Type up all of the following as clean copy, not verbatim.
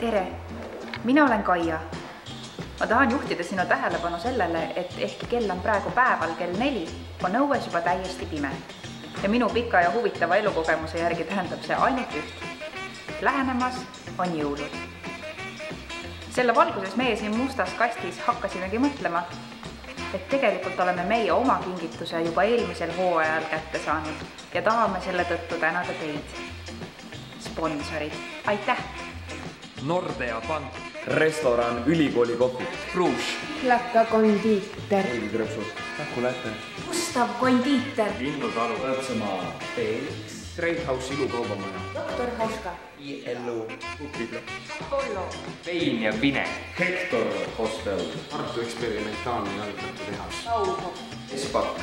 Tere, mina olen Kaia. Ma tahan juhtida sinu tähelepanu sellele, et ehkki kell on praegu päeval kell 4, on õues juba täiesti pime. Ja minu pika ja huvitava elukogemuse järgi tähendab see ainult üht. Lähenemas on jõulud. Selle valguses meie siin mustas kastis hakkasimegi mõtlema, et tegelikult oleme meie oma kingituse juba eelmisel hooajal kätte saanud ja tahame selle tõttu tänada teid. Sponsorid, aitäh! Nordea Pank, restoran Ülikooli kohvi, Kruus, Läkka kondiiter, Krõpsud, Takulääte, Gustav kondiiter, Linnutalu, Põltsamaa, PX, Treidhaus ilukaubamaja, Doktor Hauska, ILU, Upidla, Apollo, Vein ja Vine, Hector Hostel, Tartu eksperimentaalne jalgrattatehas, Saulho, Espak,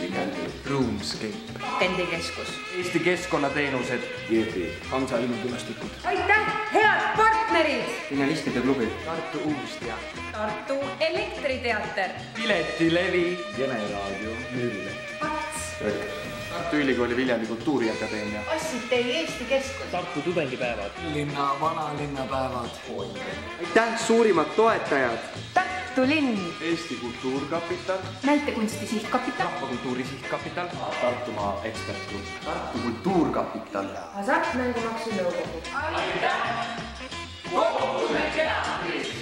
Viljandi, Roomscape, Pendikeskus. Eesti keskkonnateenused, Jõhvi, Hansa ilmkülastikud, aitäh, head partnerid! finalistide klubi, Tartu Uusteater, Tartu Elektriteater, Piletilevi, Generaadio, Müürile, Tartu Ülikooli Viljandi Kultuuriakadeemia, Assitei Eesti Keskus, Tartu tudengipäevad, linna vanalinnapäevad. aitäh, suurimad toetajad! Tartu linn, Eesti Kultuurkapital, Näitekunsti Sihtkapital, Rahvakultuuri Sihtkapital, Tartumaa Ekspertgrupp, Tartu Kultuurkapital. Hasartmängumaksu nõukogu. Kohtume teatris!